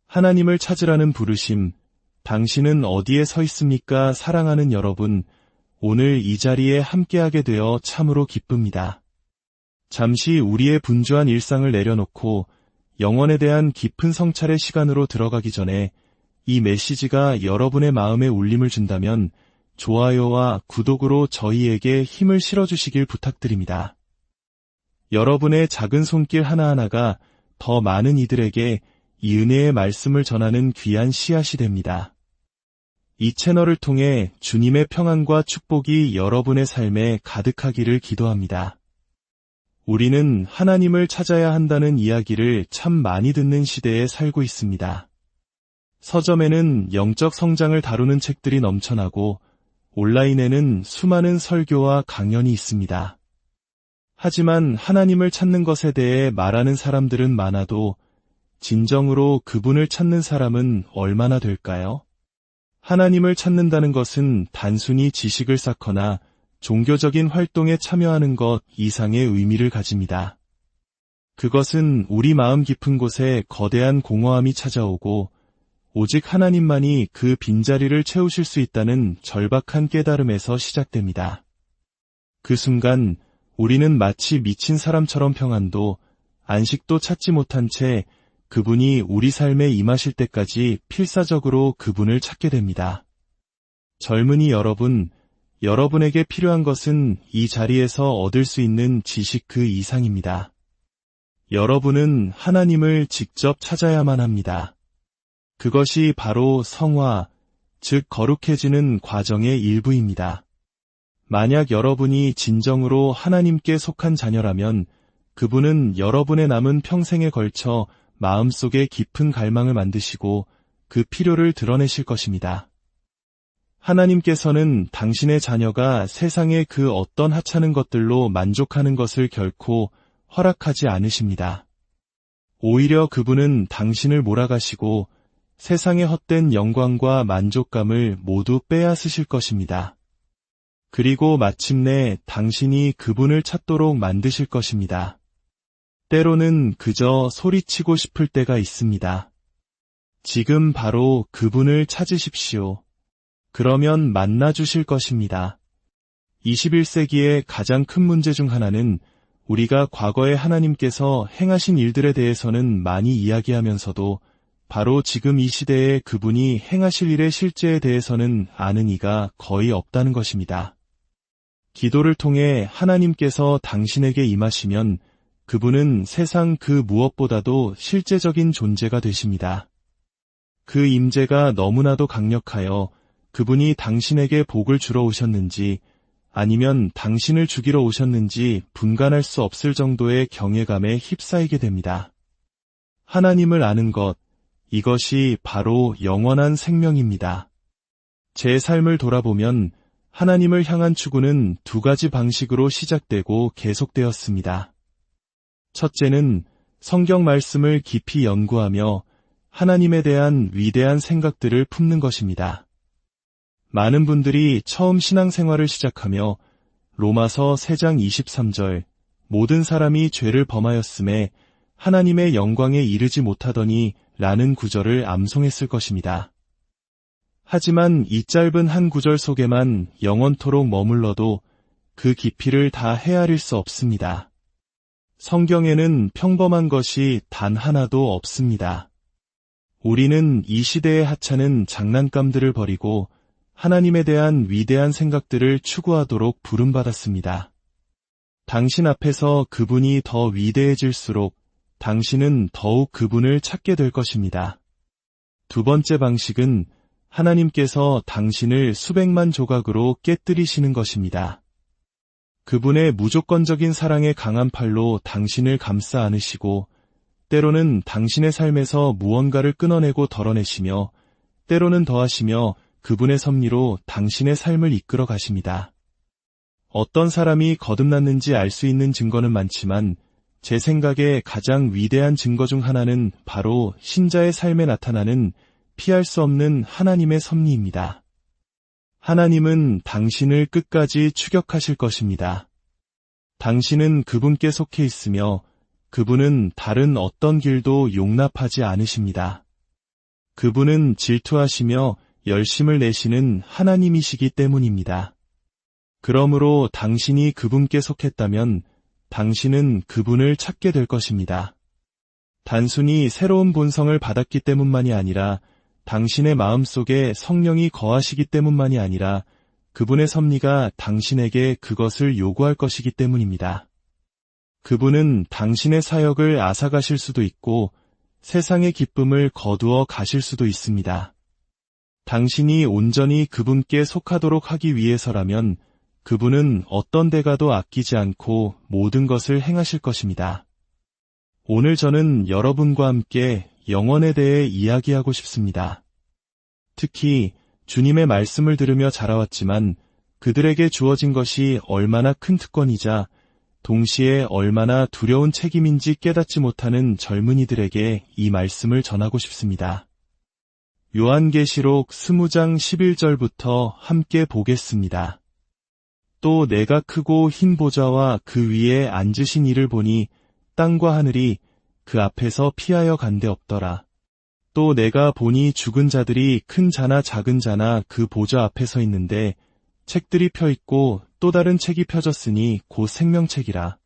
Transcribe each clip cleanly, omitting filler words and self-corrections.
하나님을 찾으라는 부르심, 당신은 어디에 서 있습니까? 사랑하는 여러분, 오늘 이 자리에 함께하게 되어 참으로 기쁩니다. 잠시 우리의 분주한 일상을 내려놓고 영혼에 대한 깊은 성찰의 시간으로 들어가기 전에 이 메시지가 여러분의 마음에 울림을 준다면 좋아요와 구독으로 저희에게 힘을 실어주시길 부탁드립니다. 여러분의 작은 손길 하나하나가 더 많은 이들에게 이 은혜의 말씀을 전하는 귀한 씨앗이 됩니다. 이 채널을 통해 주님의 평안과 축복이 여러분의 삶에 가득하기를 기도합니다. 우리는 하나님을 찾아야 한다는 이야기를 참 많이 듣는 시대에 살고 있습니다. 서점에는 영적 성장을 다루는 책들이 넘쳐나고 온라인에는 수많은 설교와 강연이 있습니다. 하지만 하나님을 찾는 것에 대해 말하는 사람들은 많아도 진정으로 그분을 찾는 사람은 얼마나 될까요? 하나님을 찾는다는 것은 단순히 지식을 쌓거나 종교적인 활동에 참여하는 것 이상의 의미를 가집니다. 그것은 우리 마음 깊은 곳에 거대한 공허함이 찾아오고 오직 하나님만이 그 빈자리를 채우실 수 있다는 절박한 깨달음에서 시작됩니다. 그 순간 우리는 마치 미친 사람처럼 평안도 안식도 찾지 못한 채 그분이 우리 삶에 임하실 때까지 필사적으로 그분을 찾게 됩니다. 젊은이 여러분, 여러분에게 필요한 것은 이 자리에서 얻을 수 있는 지식 그 이상입니다. 여러분은 하나님을 직접 찾아야만 합니다. 그것이 바로 성화, 즉 거룩해지는 과정의 일부입니다. 만약 여러분이 진정으로 하나님께 속한 자녀라면 그분은 여러분의 남은 평생에 걸쳐 마음속에 깊은 갈망을 만드시고 그 필요를 드러내실 것입니다. 하나님께서는 당신의 자녀가 세상의 그 어떤 하찮은 것들로 만족하는 것을 결코 허락하지 않으십니다. 오히려 그분은 당신을 몰아가시고 세상의 헛된 영광과 만족감을 모두 빼앗으실 것입니다. 그리고 마침내 당신이 그분을 찾도록 만드실 것입니다. 때로는 그저 소리치고 싶을 때가 있습니다. 지금 바로 그분을 찾으십시오. 그러면 만나주실 것입니다. 21세기의 가장 큰 문제 중 하나는 우리가 과거에 하나님께서 행하신 일들에 대해서는 많이 이야기하면서도 바로 지금 이 시대에 그분이 행하실 일의 실제에 대해서는 아는 이가 거의 없다는 것입니다. 기도를 통해 하나님께서 당신에게 임하시면 그분은 세상 그 무엇보다도 실제적인 존재가 되십니다. 그 임재가 너무나도 강력하여 그분이 당신에게 복을 주러 오셨는지 아니면 당신을 죽이러 오셨는지 분간할 수 없을 정도의 경외감에 휩싸이게 됩니다. 하나님을 아는 것, 이것이 바로 영원한 생명입니다. 제 삶을 돌아보면 하나님을 향한 추구는 두 가지 방식으로 시작되고 계속되었습니다. 첫째는 성경 말씀을 깊이 연구하며 하나님에 대한 위대한 생각들을 품는 것입니다. 많은 분들이 처음 신앙생활을 시작하며 로마서 3장 23절 모든 사람이 죄를 범하였음에 하나님의 영광에 이르지 못하더니 라는 구절을 암송했을 것입니다. 하지만 이 짧은 한 구절 속에만 영원토록 머물러도 그 깊이를 다 헤아릴 수 없습니다. 성경에는 평범한 것이 단 하나도 없습니다. 우리는 이 시대의 하찮은 장난감들을 버리고 하나님에 대한 위대한 생각들을 추구하도록 부름받았습니다. 당신 앞에서 그분이 더 위대해질수록 당신은 더욱 그분을 찾게 될 것입니다. 두 번째 방식은 하나님께서 당신을 수백만 조각으로 깨뜨리시는 것입니다. 그분의 무조건적인 사랑의 강한 팔로 당신을 감싸 안으시고 때로는 당신의 삶에서 무언가를 끊어내고 덜어내시며 때로는 더하시며 그분의 섭리로 당신의 삶을 이끌어 가십니다. 어떤 사람이 거듭났는지 알 수 있는 증거는 많지만 제 생각에 가장 위대한 증거 중 하나는 바로 신자의 삶에 나타나는 피할 수 없는 하나님의 섭리입니다. 하나님은 당신을 끝까지 추격하실 것입니다. 당신은 그분께 속해 있으며 그분은 다른 어떤 길도 용납하지 않으십니다. 그분은 질투하시며 열심을 내시는 하나님이시기 때문입니다. 그러므로 당신이 그분께 속했다면 당신은 그분을 찾게 될 것입니다. 단순히 새로운 본성을 받았기 때문만이 아니라 당신의 마음속에 성령이 거하시기 때문만이 아니라 그분의 섭리가 당신에게 그것을 요구할 것이기 때문입니다. 그분은 당신의 사역을 앗아가실 수도 있고 세상의 기쁨을 거두어 가실 수도 있습니다. 당신이 온전히 그분께 속하도록 하기 위해서라면 그분은 어떤 대가도 아끼지 않고 모든 것을 행하실 것입니다. 오늘 저는 여러분과 함께 영원에 대해 이야기하고 싶습니다. 특히 주님의 말씀을 들으며 자라왔지만 그들에게 주어진 것이 얼마나 큰 특권이자 동시에 얼마나 두려운 책임인지 깨닫지 못하는 젊은이들에게 이 말씀을 전하고 싶습니다. 요한계시록 20장 11절부터 함께 보겠습니다. 또 내가 크고 흰 보좌와 그 위에 앉으신 이를 보니 땅과 하늘이 그 앞에서 피하여 간데 없더라. 또 내가 보니 죽은 자들이 큰 자나 작은 자나 그 보좌 앞에 서 있는데 책들이 펴 있고 또 다른 책이 펴졌으니 곧 생명책이라.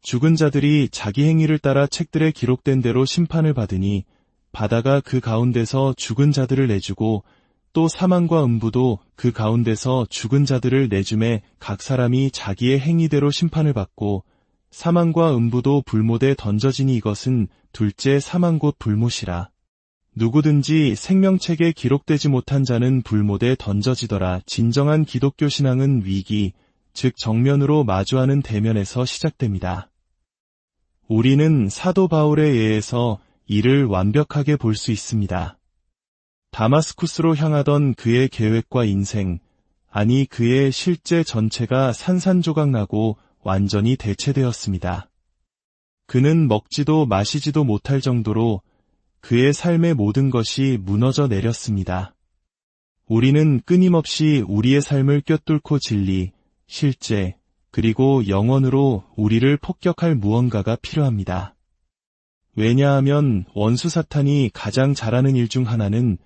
죽은 자들이 자기 행위를 따라 책들에 기록된 대로 심판을 받으니 바다가 그 가운데서 죽은 자들을 내주고 또 사망과 음부도 그 가운데서 죽은 자들을 내주매 각 사람이 자기의 행위대로 심판을 받고 사망과 음부도 불못에 던져지니 이것은 둘째 사망 곧 불못이라. 누구든지 생명책에 기록되지 못한 자는 불못에 던져지더라. 진정한 기독교 신앙은 위기, 즉 정면으로 마주하는 대면에서 시작됩니다. 우리는 사도 바울에 의해서 이를 완벽하게 볼 수 있습니다. 다마스쿠스로 향하던 그의 계획과 인생, 아니 그의 실제 전체가 산산조각 나고 완전히 대체되었습니다. 그는 먹지도 마시지도 못할 정도로 그의 삶의 모든 것이 무너져 내렸습니다. 우리는 끊임없이 우리의 삶을 꿰뚫고 진리, 실제, 그리고 영원으로 우리를 폭격할 무언가가 필요합니다. 왜냐하면 원수 사탄이 가장 잘하는 일 중 하나는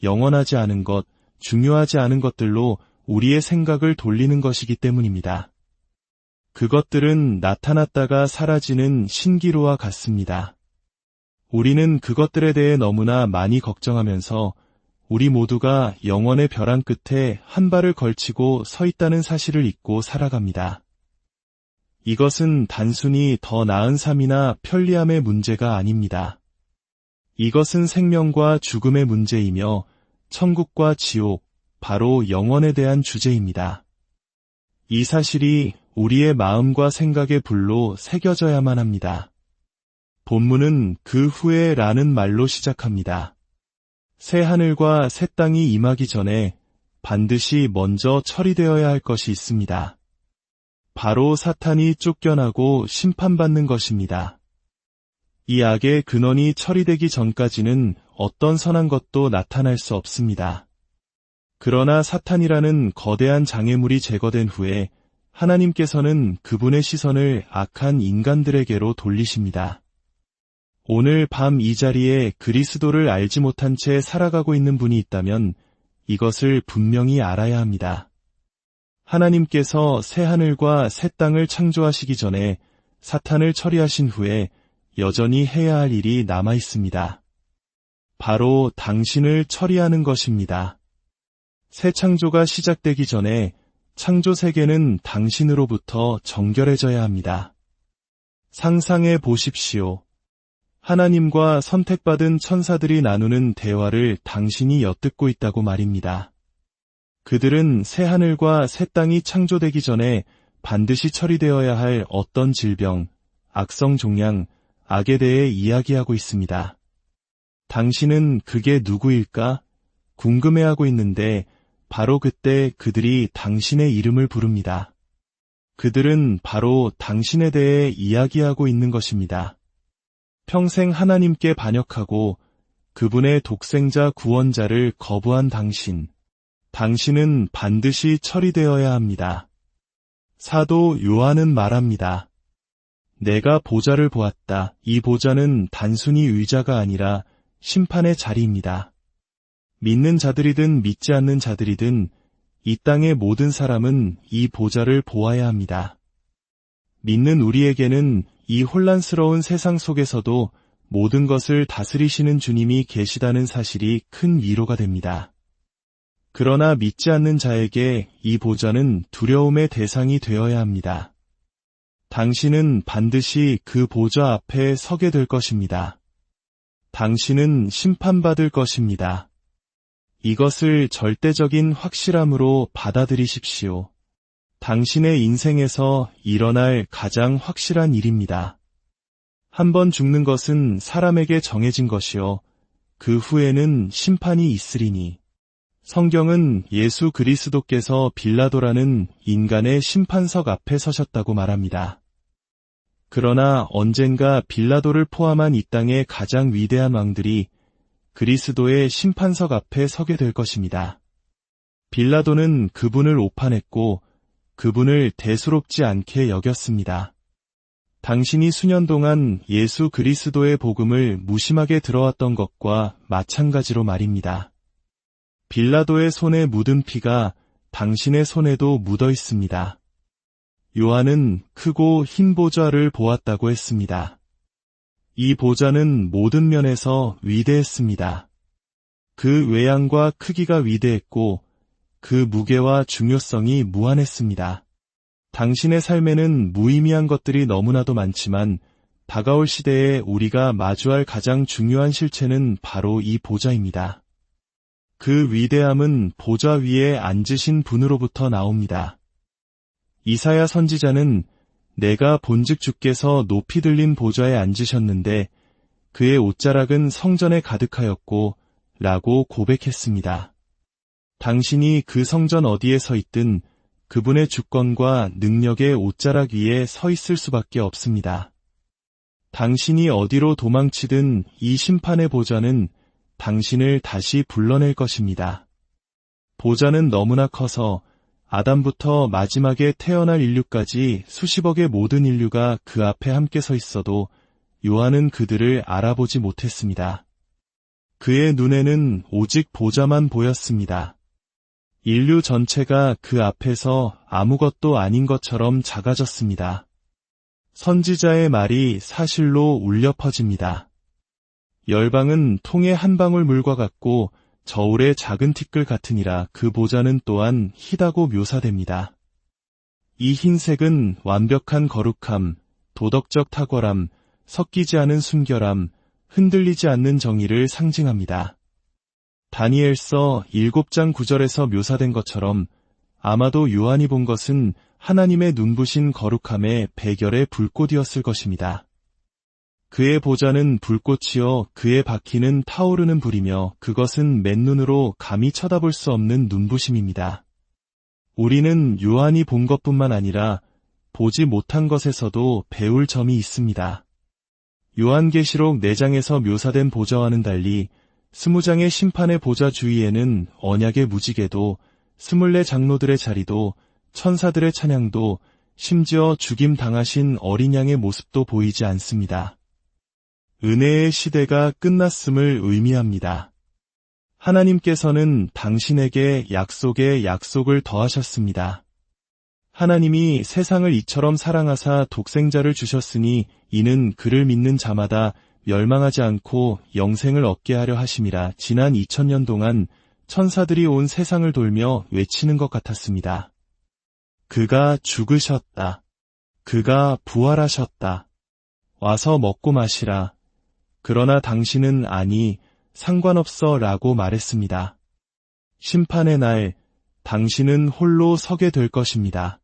영원하지 않은 것, 중요하지 않은 것들로 우리의 생각을 돌리는 것이기 때문입니다. 그것들은 나타났다가 사라지는 신기루와 같습니다. 우리는 그것들에 대해 너무나 많이 걱정하면서 우리 모두가 영원의 벼랑 끝에 한 발을 걸치고 서 있다는 사실을 잊고 살아갑니다. 이것은 단순히 더 나은 삶이나 편리함의 문제가 아닙니다. 이것은 생명과 죽음의 문제이며 천국과 지옥, 바로 영원에 대한 주제입니다. 이 사실이 우리의 마음과 생각의 불로 새겨져야만 합니다. 본문은 그 후에 라는 말로 시작합니다. 새 하늘과 새 땅이 임하기 전에 반드시 먼저 처리되어야 할 것이 있습니다. 바로 사탄이 쫓겨나고 심판받는 것입니다. 이 악의 근원이 처리되기 전까지는 어떤 선한 것도 나타날 수 없습니다. 그러나 사탄이라는 거대한 장애물이 제거된 후에 하나님께서는 그분의 시선을 악한 인간들에게로 돌리십니다. 오늘 밤 이 자리에 그리스도를 알지 못한 채 살아가고 있는 분이 있다면 이것을 분명히 알아야 합니다. 하나님께서 새 하늘과 새 땅을 창조하시기 전에 사탄을 처리하신 후에 여전히 해야 할 일이 남아 있습니다. 바로 당신을 처리하는 것입니다. 새 창조가 시작되기 전에 창조 세계는 당신으로부터 정결해져야 합니다. 상상해 보십시오. 하나님과 선택받은 천사들이 나누는 대화를 당신이 엿듣고 있다고 말입니다. 그들은 새 하늘과 새 땅이 창조되기 전에 반드시 처리되어야 할 어떤 질병, 악성 종양, 악에 대해 이야기하고 있습니다. 당신은 그게 누구일까? 궁금해하고 있는데 바로 그때 그들이 당신의 이름을 부릅니다. 그들은 바로 당신에 대해 이야기하고 있는 것입니다. 평생 하나님께 반역하고 그분의 독생자 구원자를 거부한 당신은 반드시 처리되어야 합니다. 사도 요한은 말합니다. 내가 보좌를 보았다. 이 보좌는 단순히 의자가 아니라 심판의 자리입니다. 믿는 자들이든 믿지 않는 자들이든 이 땅의 모든 사람은 이 보좌를 보아야 합니다. 믿는 우리에게는 이 혼란스러운 세상 속에서도 모든 것을 다스리시는 주님이 계시다는 사실이 큰 위로가 됩니다. 그러나 믿지 않는 자에게 이 보좌는 두려움의 대상이 되어야 합니다. 당신은 반드시 그 보좌 앞에 서게 될 것입니다. 당신은 심판받을 것입니다. 이것을 절대적인 확실함으로 받아들이십시오. 당신의 인생에서 일어날 가장 확실한 일입니다. 한 번 죽는 것은 사람에게 정해진 것이요. 그 후에는 심판이 있으리니. 성경은 예수 그리스도께서 빌라도라는 인간의 심판석 앞에 서셨다고 말합니다. 그러나 언젠가 빌라도를 포함한 이 땅의 가장 위대한 왕들이 그리스도의 심판석 앞에 서게 될 것입니다. 빌라도는 그분을 오판했고 그분을 대수롭지 않게 여겼습니다. 당신이 수년 동안 예수 그리스도의 복음을 무심하게 들어왔던 것과 마찬가지로 말입니다. 빌라도의 손에 묻은 피가 당신의 손에도 묻어 있습니다. 요한은 크고 흰 보좌를 보았다고 했습니다. 이 보좌는 모든 면에서 위대했습니다. 그 외양과 크기가 위대했고 그 무게와 중요성이 무한했습니다. 당신의 삶에는 무의미한 것들이 너무나도 많지만 다가올 시대에 우리가 마주할 가장 중요한 실체는 바로 이 보좌입니다. 그 위대함은 보좌 위에 앉으신 분으로부터 나옵니다. 이사야 선지자는 내가 본즉 주께서 높이 들린 보좌에 앉으셨는데 그의 옷자락은 성전에 가득하였고 라고 고백했습니다. 당신이 그 성전 어디에 서 있든 그분의 주권과 능력의 옷자락 위에 서 있을 수밖에 없습니다. 당신이 어디로 도망치든 이 심판의 보좌는 당신을 다시 불러낼 것입니다. 보좌는 너무나 커서 아담부터 마지막에 태어날 인류까지 수십억의 모든 인류가 그 앞에 함께 서 있어도 요한은 그들을 알아보지 못했습니다. 그의 눈에는 오직 보좌만 보였습니다. 인류 전체가 그 앞에서 아무것도 아닌 것처럼 작아졌습니다. 선지자의 말이 사실로 울려 퍼집니다. 열방은 통의 한 방울 물과 같고 저울의 작은 티끌 같으니라. 그 보좌는 또한 희다고 묘사됩니다. 이 흰색은 완벽한 거룩함, 도덕적 탁월함, 섞이지 않은 순결함, 흔들리지 않는 정의를 상징합니다. 다니엘서 7장 9절에서 묘사된 것처럼 아마도 요한이 본 것은 하나님의 눈부신 거룩함의 백열의 불꽃이었을 것입니다. 그의 보좌는 불꽃이요 그의 바퀴는 타오르는 불이며 그것은 맨눈으로 감히 쳐다볼 수 없는 눈부심입니다. 우리는 요한이 본 것뿐만 아니라 보지 못한 것에서도 배울 점이 있습니다. 요한계시록 4장에서 묘사된 보좌와는 달리 20장의 심판의 보좌 주위에는 언약의 무지개도 24 장로들의 자리도 천사들의 찬양도 심지어 죽임 당하신 어린 양의 모습도 보이지 않습니다. 은혜의 시대가 끝났음을 의미합니다. 하나님께서는 당신에게 약속에 약속을 더하셨습니다. 하나님이 세상을 이처럼 사랑하사 독생자를 주셨으니 이는 그를 믿는 자마다 멸망하지 않고 영생을 얻게 하려 하심이라. 지난 2000년 동안 천사들이 온 세상을 돌며 외치는 것 같았습니다. 그가 죽으셨다. 그가 부활하셨다. 와서 먹고 마시라. 그러나 당신은 아니, 상관없어 라고 말했습니다. 심판의 날, 당신은 홀로 서게 될 것입니다.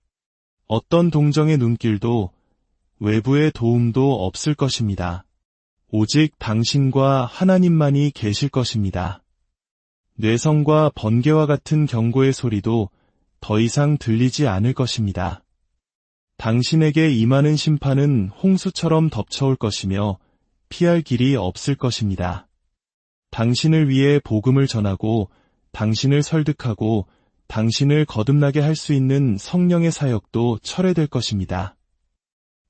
어떤 동정의 눈길도 외부의 도움도 없을 것입니다. 오직 당신과 하나님만이 계실 것입니다. 뇌성과 번개와 같은 경고의 소리도 더 이상 들리지 않을 것입니다. 당신에게 임하는 심판은 홍수처럼 덮쳐올 것이며 피할 길이 없을 것입니다. 당신을 위해 복음을 전하고 당신을 설득하고 당신을 거듭나게 할 수 있는 성령의 사역도 철회될 것입니다.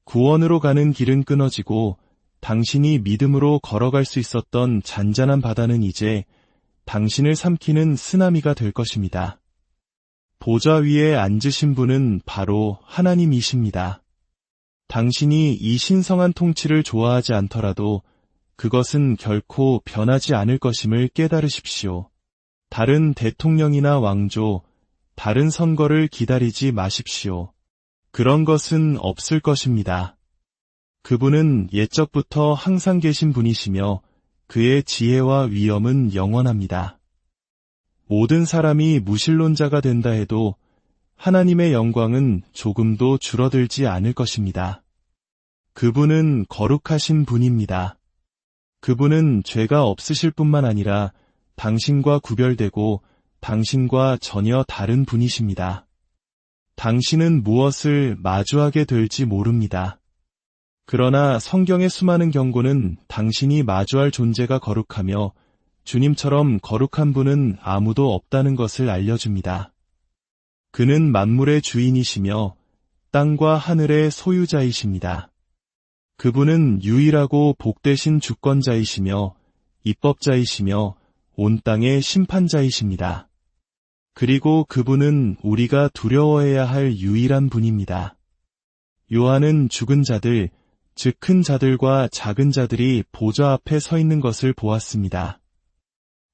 구원으로 가는 길은 끊어지고 당신이 믿음으로 걸어갈 수 있었던 잔잔한 바다는 이제 당신을 삼키는 쓰나미가 될 것입니다. 보좌 위에 앉으신 분은 바로 하나님이십니다. 당신이 이 신성한 통치를 좋아하지 않더라도 그것은 결코 변하지 않을 것임을 깨달으십시오. 다른 대통령이나 왕조, 다른 선거를 기다리지 마십시오. 그런 것은 없을 것입니다. 그분은 옛적부터 항상 계신 분이시며 그의 지혜와 위엄은 영원합니다. 모든 사람이 무신론자가 된다 해도 하나님의 영광은 조금도 줄어들지 않을 것입니다. 그분은 거룩하신 분입니다. 그분은 죄가 없으실 뿐만 아니라 당신과 구별되고 당신과 전혀 다른 분이십니다. 당신은 무엇을 마주하게 될지 모릅니다. 그러나 성경의 수많은 경고는 당신이 마주할 존재가 거룩하며 주님처럼 거룩한 분은 아무도 없다는 것을 알려줍니다. 그는 만물의 주인이시며 땅과 하늘의 소유자이십니다. 그분은 유일하고 복되신 주권자이시며 입법자이시며 온 땅의 심판자이십니다. 그리고 그분은 우리가 두려워해야 할 유일한 분입니다. 요한은 죽은 자들, 즉 큰 자들과 작은 자들이 보좌 앞에 서 있는 것을 보았습니다.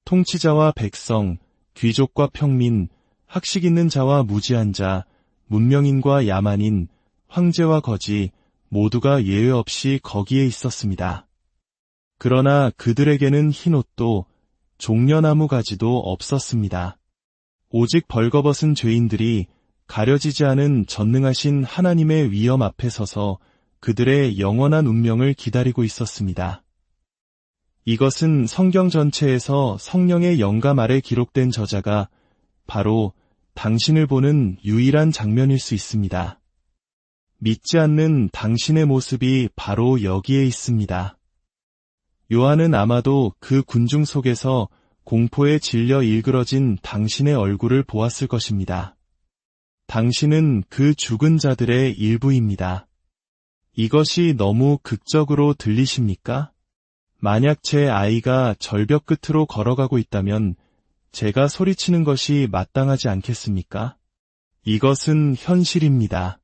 통치자와 백성, 귀족과 평민, 학식 있는 자와 무지한 자, 문명인과 야만인, 황제와 거지, 모두가 예외 없이 거기에 있었습니다. 그러나 그들에게는 흰옷도 종려나무 가지도 없었습니다. 오직 벌거벗은 죄인들이 가려지지 않은 전능하신 하나님의 위엄 앞에 서서 그들의 영원한 운명을 기다리고 있었습니다. 이것은 성경 전체에서 성령의 영감 아래 기록된 저자가 바로 당신을 보는 유일한 장면일 수 있습니다. 믿지 않는 당신의 모습이 바로 여기에 있습니다. 요한은 아마도 그 군중 속에서 공포에 질려 일그러진 당신의 얼굴을 보았을 것입니다. 당신은 그 죽은 자들의 일부입니다. 이것이 너무 극적으로 들리십니까? 만약 제 아이가 절벽 끝으로 걸어가고 있다면 제가 소리치는 것이 마땅하지 않겠습니까? 이것은 현실입니다.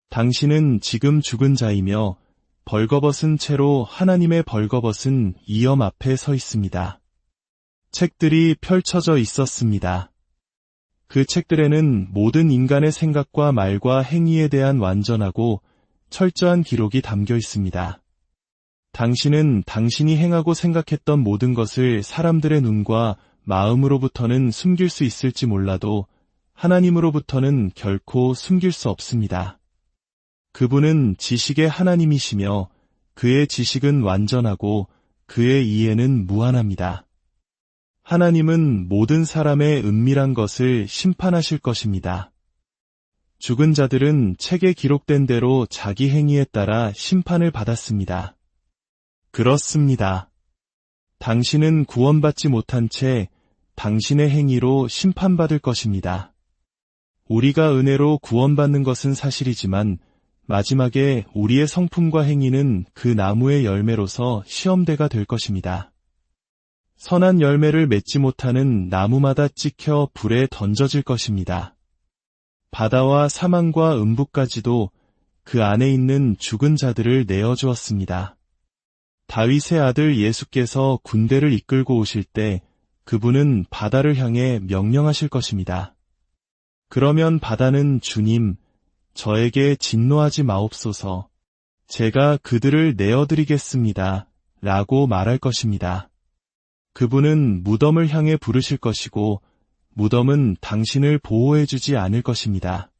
당신은 지금 죽은 자이며 벌거벗은 채로 하나님의 벌거벗은 이엄 앞에 서 있습니다. 책들이 펼쳐져 있었습니다. 그 책들에는 모든 인간의 생각과 말과 행위에 대한 완전하고 철저한 기록이 담겨 있습니다. 당신은 당신이 행하고 생각했던 모든 것을 사람들의 눈과 마음으로부터는 숨길 수 있을지 몰라도 하나님으로부터는 결코 숨길 수 없습니다. 그분은 지식의 하나님이시며 그의 지식은 완전하고 그의 이해는 무한합니다. 하나님은 모든 사람의 은밀한 것을 심판하실 것입니다. 죽은 자들은 책에 기록된 대로 자기 행위에 따라 심판을 받았습니다. 그렇습니다. 당신은 구원받지 못한 채 당신의 행위로 심판받을 것입니다. 우리가 은혜로 구원받는 것은 사실이지만 마지막에 우리의 성품과 행위는 그 나무의 열매로서 시험대가 될 것입니다. 선한 열매를 맺지 못하는 나무마다 찍혀 불에 던져질 것입니다. 바다와 사망과 음부까지도 그 안에 있는 죽은 자들을 내어주었습니다. 다윗의 아들 예수께서 군대를 이끌고 오실 때 그분은 바다를 향해 명령하실 것입니다. 그러면 바다는 주님, 저에게 진노하지 마옵소서. 제가 그들을 내어드리겠습니다. 라고 말할 것입니다. 그분은 무덤을 향해 부르실 것이고 무덤은 당신을 보호해주지 않을 것입니다.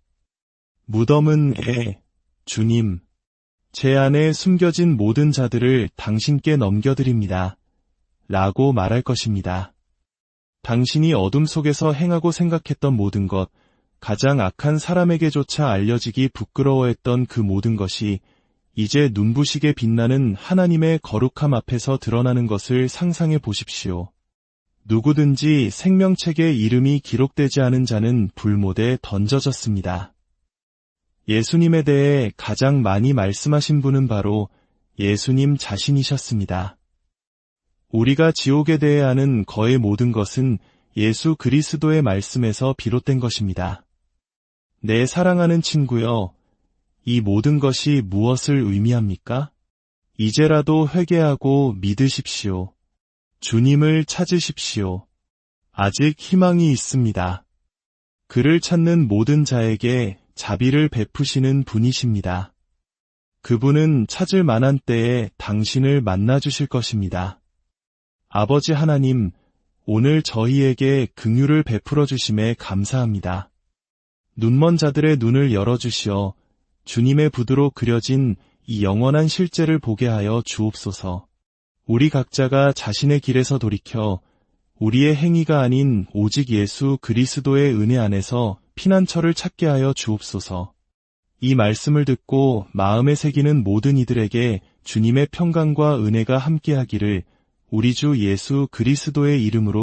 무덤은 주님, 제 안에 숨겨진 모든 자들을 당신께 넘겨드립니다. 라고 말할 것입니다. 당신이 어둠 속에서 행하고 생각했던 모든 것, 가장 악한 사람에게조차 알려지기 부끄러워했던 그 모든 것이 이제 눈부시게 빛나는 하나님의 거룩함 앞에서 드러나는 것을 상상해 보십시오. 누구든지 생명책에 이름이 기록되지 않은 자는 불못에 던져졌습니다. 예수님에 대해 가장 많이 말씀하신 분은 바로 예수님 자신이셨습니다. 우리가 지옥에 대해 아는 거의 모든 것은 예수 그리스도의 말씀에서 비롯된 것입니다. 내 사랑하는 친구여, 이 모든 것이 무엇을 의미합니까? 이제라도 회개하고 믿으십시오. 주님을 찾으십시오. 아직 희망이 있습니다. 그를 찾는 모든 자에게 자비를 베푸시는 분이십니다. 그분은 찾을 만한 때에 당신을 만나주실 것입니다. 아버지 하나님, 오늘 저희에게 긍휼을 베풀어 주심에 감사합니다. 눈먼 자들의 눈을 열어주시어 주님의 붓으로 그려진 이 영원한 실제를 보게 하여 주옵소서. 우리 각자가 자신의 길에서 돌이켜 우리의 행위가 아닌 오직 예수 그리스도의 은혜 안에서 피난처를 찾게 하여 주옵소서. 이 말씀을 듣고 마음에 새기는 모든 이들에게 주님의 평강과 은혜가 함께하기를 우리 주 예수 그리스도의 이름으로